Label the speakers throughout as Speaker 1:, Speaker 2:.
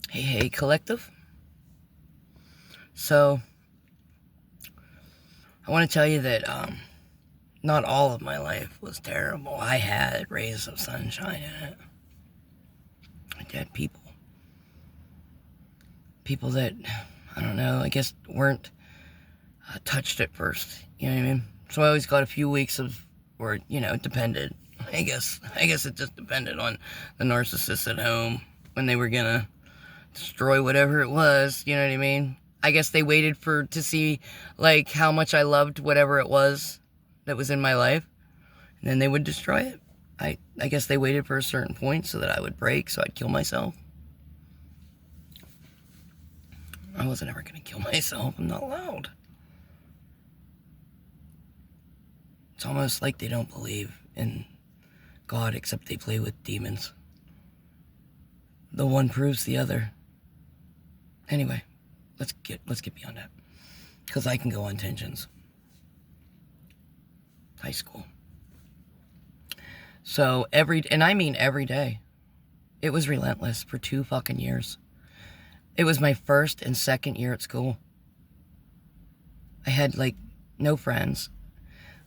Speaker 1: Hey, hey, collective. So, I want to tell you that not all of my life was terrible. I had rays of sunshine in it. I had people that, I don't know, I guess weren't touched at first. You know what I mean? So I always got a few weeks of where, it depended. I guess it just depended on the narcissist at home when they were gonna destroy whatever it was. You know what I mean? I guess they waited to see like how much I loved whatever it was that was in my life, and then they would destroy it. I guess they waited for a certain point so that I would break, so I'd kill myself. I wasn't ever gonna kill myself. I'm not allowed. It's almost like they don't believe in God, except they play with demons. The one proves the other. Anyway, let's get beyond that, because I can go on tangents. High school. So and I mean every day, it was relentless for 2 fucking years. It was my first and second year at school. I had like no friends.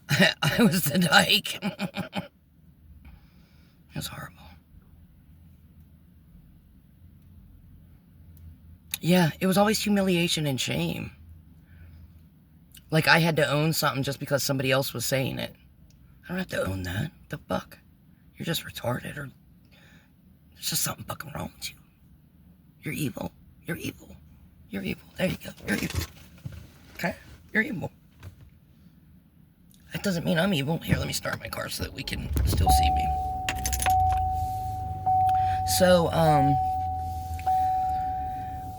Speaker 1: I was the dyke. It was horrible. Yeah, it was always humiliation and shame. Like I had to own something just because somebody else was saying it. I don't have to own that. The fuck? You're just retarded, or there's just something fucking wrong with you. You're evil. You're evil. You're evil. There you go. You're evil. Okay? You're evil. That doesn't mean I'm evil. Here, let me start my car so that we can still see me. So,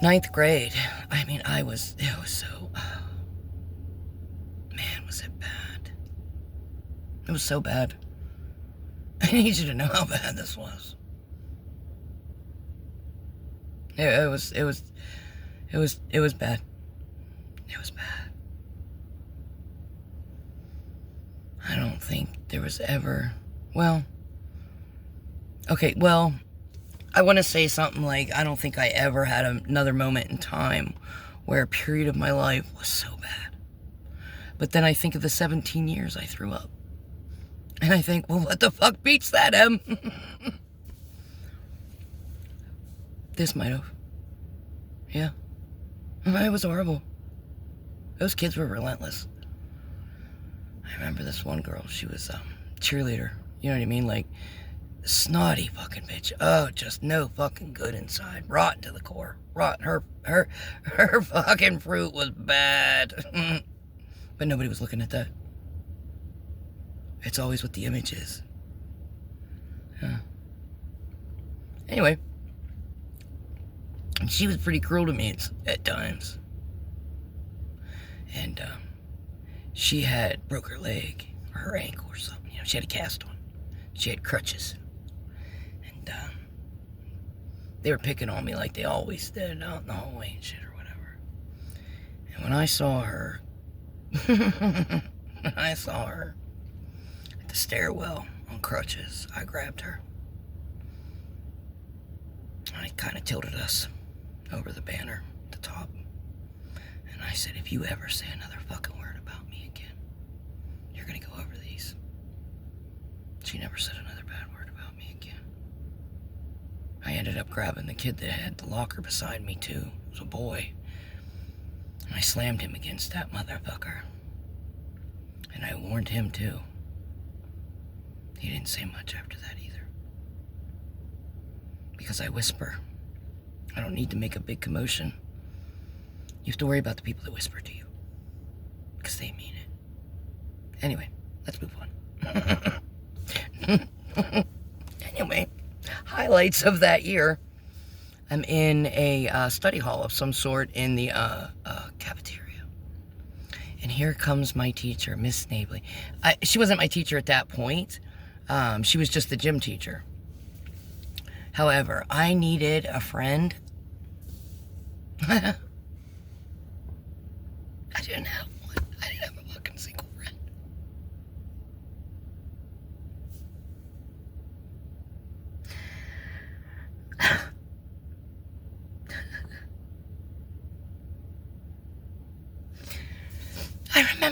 Speaker 1: ninth grade. I mean, it was so, man, was it bad. It was so bad. I need you to know how bad this was. It was bad. It was bad. I don't think there was ever, I want to say something like, I don't think I ever had another moment in time where a period of my life was so bad. But then I think of the 17 years I threw up. And I think, well, what the fuck beats that, Em? This might have. Yeah. It was horrible. Those kids were relentless. I remember this one girl, she was a cheerleader. You know what I mean? Like, snotty fucking bitch. Oh, just no fucking good inside. Rotten to the core. Rotten. Her fucking fruit was bad. But nobody was looking at that. It's always what the image is. Yeah. Anyway. She was pretty cruel to me at times. And, she had broke her leg, or her ankle or something. She had a cast on. She had crutches. And, they were picking on me like they always did out in the hallway and shit or whatever. And when I saw her, at the stairwell on crutches, I grabbed her. I kind of tilted us over the banner at the top. And I said, if you ever say another fucking word about me again, you're gonna go over these. She never said another bad word about me again. I ended up grabbing the kid that had the locker beside me too. It was a boy. And I slammed him against that motherfucker. And I warned him too. He didn't say much after that either. Because I whisper. I don't need to make a big commotion. You have to worry about the people that whisper to you. Because they mean it. Anyway, let's move on. Anyway, highlights of that year. I'm in a study hall of some sort in the cafeteria. And here comes my teacher, Miss Snavely. She wasn't my teacher at that point. She was just the gym teacher. However, I needed a friend. I didn't have one. I didn't have a fucking single friend.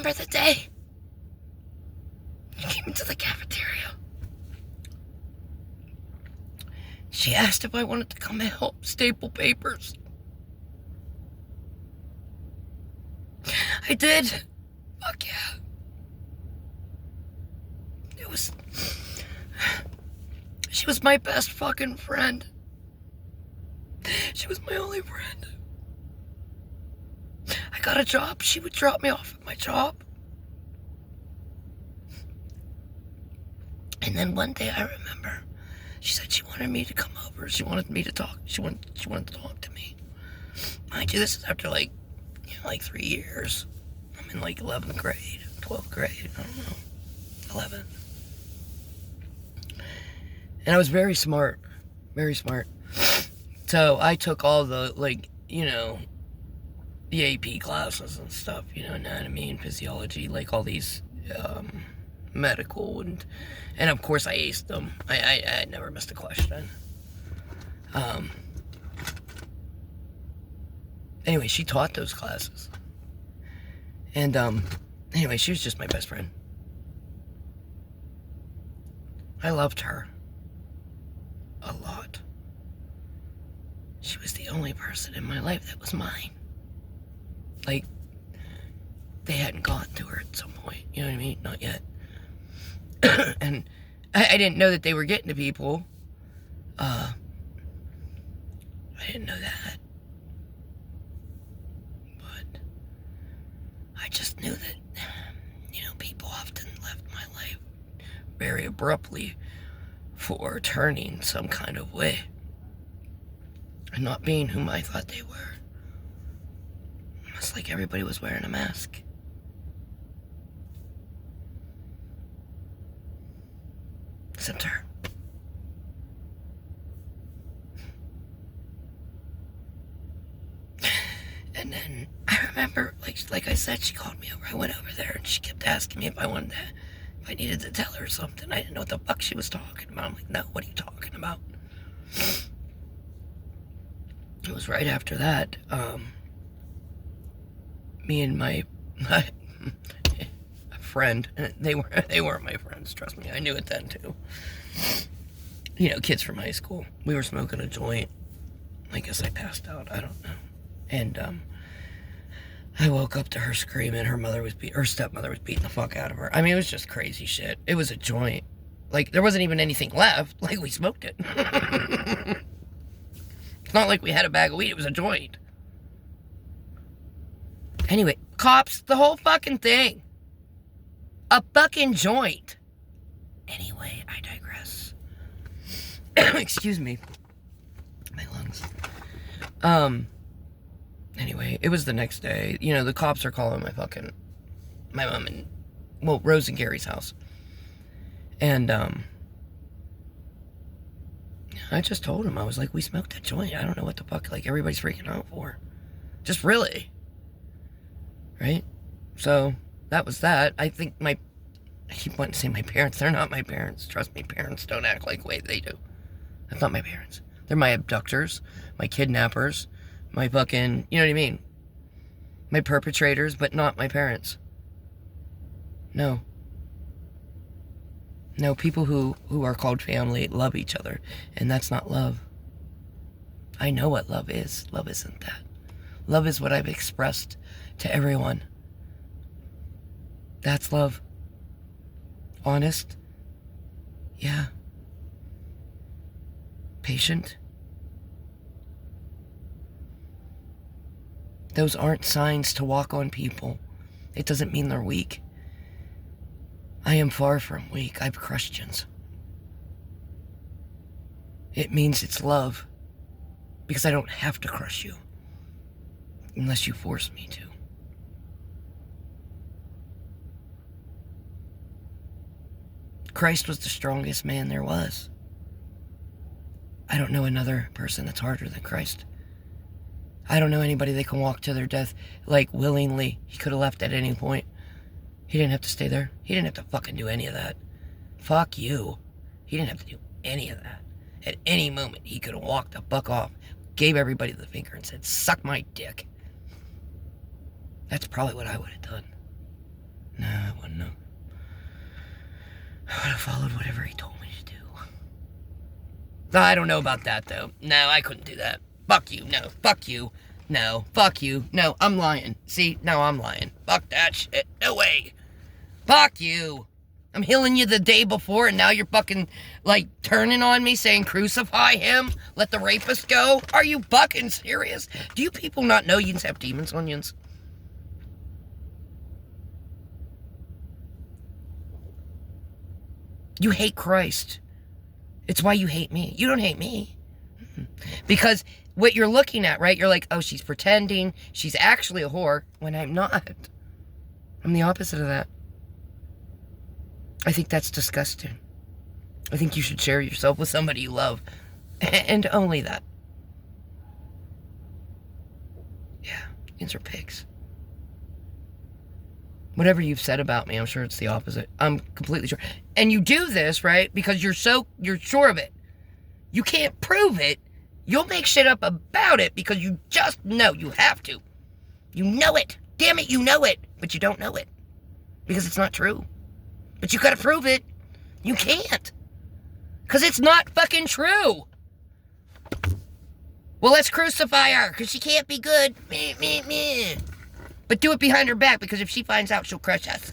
Speaker 1: remember the day you came into the cafeteria? She asked if I wanted to come help staple papers. I did. Fuck yeah. She was my best fucking friend. She was my only friend. I got a job. She would drop me off at my job. And then one day I remember she said she wanted me to come over. She wanted me to talk. She wanted to talk to me. Mind you, this is after like 3 years. I'm in like 11th grade, 12th grade, I don't know, 11th. And I was very smart. So I took all the, the AP classes and stuff, anatomy and physiology, like all these medical, and of course I aced them. I never missed a question. Anyway, she taught those classes. And anyway, she was just my best friend. I loved her a lot. She was the only person in my life that was mine. Like, they hadn't gone to her at some point, you know what I mean? Not yet. And I didn't know that they were getting to people. I didn't know that. But I just knew that, people often left my life very abruptly for turning some kind of way and not being whom I thought they were. It's like everybody was wearing a mask. Except her. And then I remember, like I said, she called me over. I went over there and she kept asking me if I needed to tell her something. I didn't know what the fuck she was talking about. I'm like, no, what are you talking about? It was right after that, me and my friend, and they weren't my friends, trust me, I knew it then too. Kids from high school. We were smoking a joint. I guess I passed out, I don't know. And I woke up to her screaming. Her stepmother was beating the fuck out of her. I mean, it was just crazy shit. It was a joint. Like, there wasn't even anything left. Like, we smoked it. It's not like we had a bag of weed. It was a joint. Anyway, cops, the whole fucking thing. A fucking joint. Anyway, I digress. Excuse me. My lungs. Anyway, it was the next day. The cops are calling my mom and, Rose and Gary's house. And, I just told him, I was like, we smoked a joint. I don't know what the fuck, everybody's freaking out for. Just really. Right? So, that was that. I think I keep wanting to say my parents. They're not my parents. Trust me, parents don't act like the way they do. That's not my parents. They're my abductors, my kidnappers, my fucking, you know what I mean? My perpetrators, but not my parents. No. No, people who are called family love each other, and that's not love. I know what love is. Love isn't that. Love is what I've expressed to everyone. That's love. Honest. Yeah. Patient. Those aren't signs to walk on people. It doesn't mean they're weak. I am far from weak. I've questions. It means it's love. Because I don't have to crush you. Unless you force me to. Christ was the strongest man there was. I don't know another person that's harder than Christ. I don't know anybody that can walk to their death, willingly. He could have left at any point. He didn't have to stay there. He didn't have to fucking do any of that. Fuck you. He didn't have to do any of that. At any moment, he could have walked the fuck off, gave everybody the finger and said, suck my dick. That's probably what I would have done. No, I wouldn't have. I would have followed whatever he told me to do. I don't know about that, though. No, I couldn't do that. Fuck you. No. Fuck you. No. Fuck you. No, I'm lying. See? No, I'm lying. Fuck that shit. No way. Fuck you. I'm healing you the day before, and now you're fucking, like, turning on me saying crucify him? Let the rapist go? Are you fucking serious? Do you people not know you have demons on you? You hate Christ. It's why you hate me. You don't hate me. Because what you're looking at, right? You're like, oh, she's pretending. She's actually a whore. When I'm not. I'm the opposite of that. I think that's disgusting. I think you should share yourself with somebody you love. And only that. Yeah, these are pigs. Whatever you've said about me, I'm sure it's the opposite. I'm completely sure. And you do this, right? Because you're sure of it. You can't prove it. You'll make shit up about it because you just know. You have to. You know it. Damn it, you know it. But you don't know it. Because it's not true. But you gotta prove it. You can't. Because it's not fucking true. Well, let's crucify her because she can't be good. Meh, meh, meh. But do it behind her back because if she finds out, she'll crush us.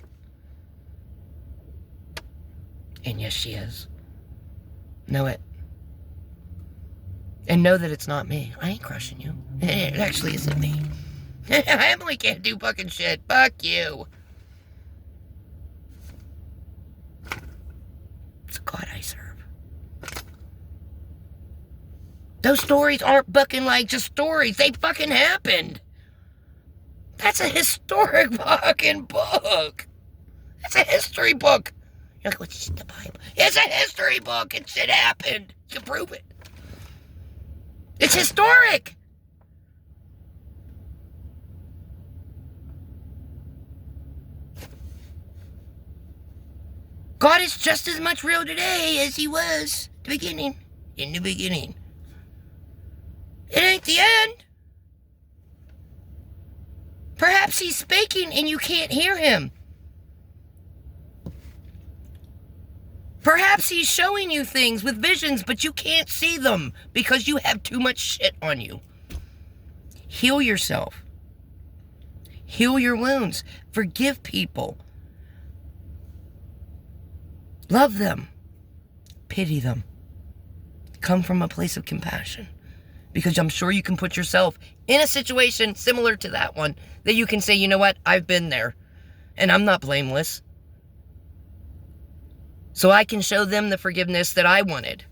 Speaker 1: And yes, she is. Know it. And know that it's not me. I ain't crushing you. It actually isn't me. Emily can't do fucking shit. Fuck you. It's a God I serve. Those stories aren't fucking like just stories. They fucking happened. That's a historic fucking book. It's a history book. You're like, what's the Bible? It's a history book and shit happened. You can prove it. It's historic. God is just as much real today as he was at the beginning. In the beginning. It ain't the end. Perhaps he's speaking and you can't hear him. Perhaps he's showing you things with visions, but you can't see them because you have too much shit on you. Heal yourself. Heal your wounds. Forgive people. Love them. Pity them. Come from a place of compassion. Because I'm sure you can put yourself in a situation similar to that one that you can say, you know what, I've been there. And I'm not blameless. So I can show them the forgiveness that I wanted.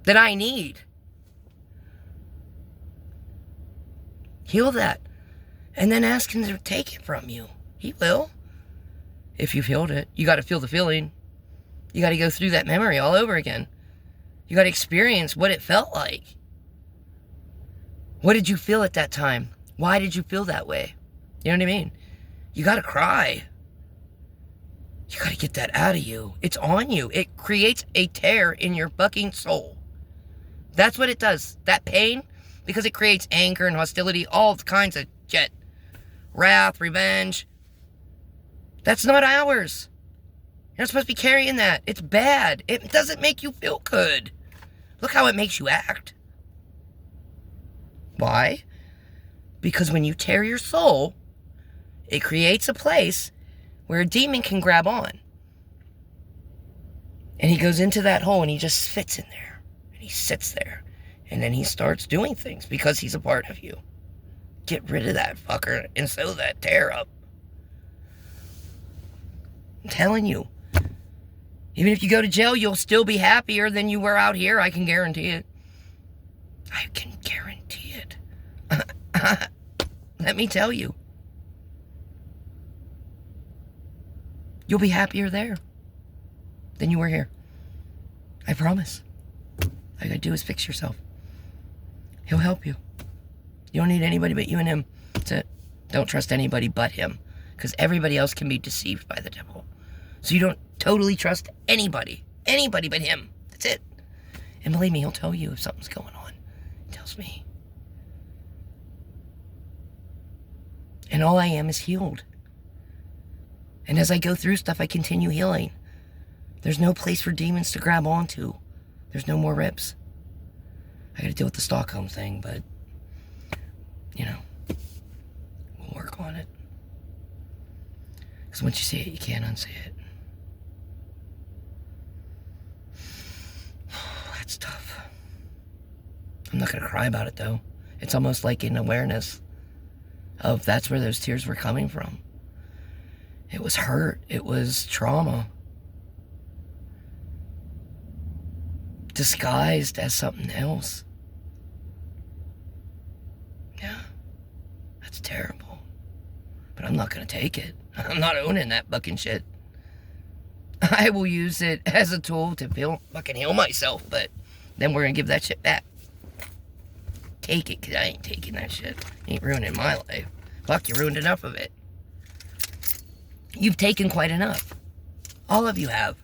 Speaker 1: That I need. Heal that. And then ask him to take it from you. He will. If you've healed it. You got to feel the feeling. You got to go through that memory all over again. You got to experience what it felt like. What did you feel at that time? Why did you feel that way? You know what I mean? You got to cry. You got to get that out of you. It's on you. It creates a tear in your fucking soul. That's what it does. That pain, because it creates anger and hostility, all kinds of shit. Wrath, revenge. That's not ours. You're not supposed to be carrying that. It's bad. It doesn't make you feel good. Look how it makes you act. Why? Because when you tear your soul, it creates a place where a demon can grab on. And he goes into that hole and he just fits in there. And he sits there. And then he starts doing things because he's a part of you. Get rid of that fucker and sew that tear up. I'm telling you. Even if you go to jail, you'll still be happier than you were out here. I can guarantee it. I can guarantee it. Let me tell you. You'll be happier there than you were here. I promise. All you gotta do is fix yourself. He'll help you. You don't need anybody but you and him. That's it. Don't trust anybody but him. Because everybody else can be deceived by the devil. So you don't totally trust anybody. Anybody but him. That's it. And believe me, he'll tell you if something's going on. He tells me. And all I am is healed. And as I go through stuff, I continue healing. There's no place for demons to grab onto. There's no more rips. I gotta deal with the Stockholm thing, but, you know, we'll work on it. Because once you see it, you can't unsee it. That's tough. I'm not gonna cry about it, though. It's almost like an awareness of that's where those tears were coming from. It was hurt. It was trauma. Disguised as something else. Yeah. That's terrible. But I'm not gonna take it. I'm not owning that fucking shit. I will use it as a tool to fucking heal myself, but then we're gonna give that shit back. Take it, because I ain't taking that shit. You ain't ruining my life. Fuck, you ruined enough of it. You've taken quite enough. All of you have.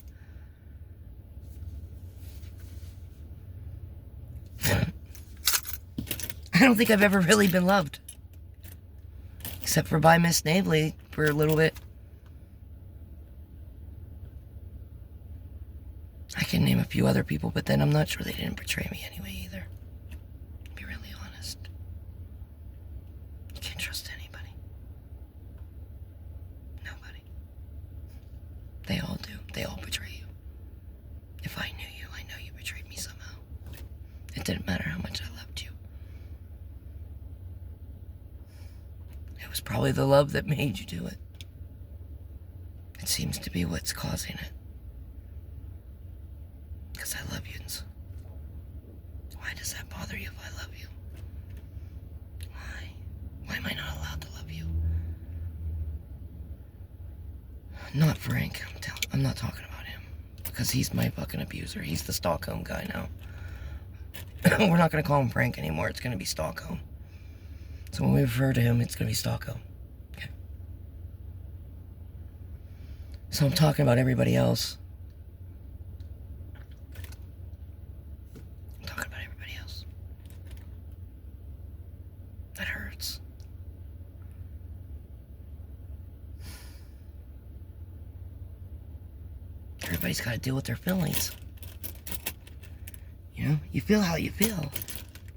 Speaker 1: I don't think I've ever really been loved. Except for by Miss Snavely for a little bit. I can name a few other people, but then I'm not sure they didn't betray me anyway either. To be really honest. You can't trust anybody. Nobody. They all do. They all betray you. If I knew you, I know you betrayed me somehow. It didn't matter how much I loved you. It was probably the love that made you do it. It seems to be what's causing it. Because I love you. Why does that bother you if I love you? Why? Why am I not allowed to love you? Not Frank. I'm not talking about him. Because he's my fucking abuser. He's the Stockholm guy now. We're not going to call him Frank anymore. It's going to be Stockholm. So when we refer to him, it's going to be Stockholm. Okay. So I'm talking about everybody else. I'm talking about everybody else. That hurts. Everybody's got to deal with their feelings. You know, you feel how you feel.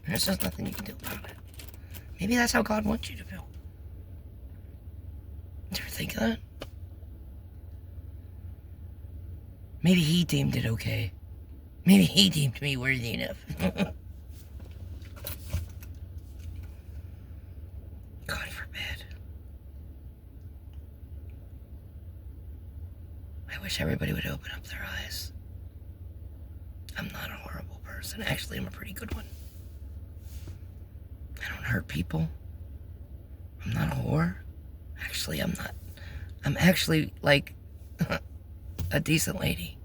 Speaker 1: There's just nothing you can do about it. Maybe that's how God wants you to feel. Did you ever think of that? Maybe He deemed it okay. Maybe He deemed me worthy enough. God forbid. I wish everybody would open up their eyes. I'm not a horrible person. Actually, I'm a pretty good one. I don't hurt people. I'm not a whore. Actually, I'm not. I'm actually, like, a decent lady.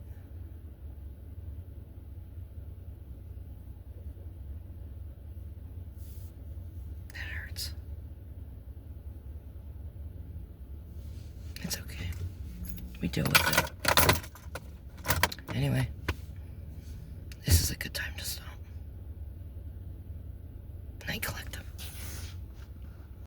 Speaker 1: That hurts. It's okay. We deal with it. Anyway.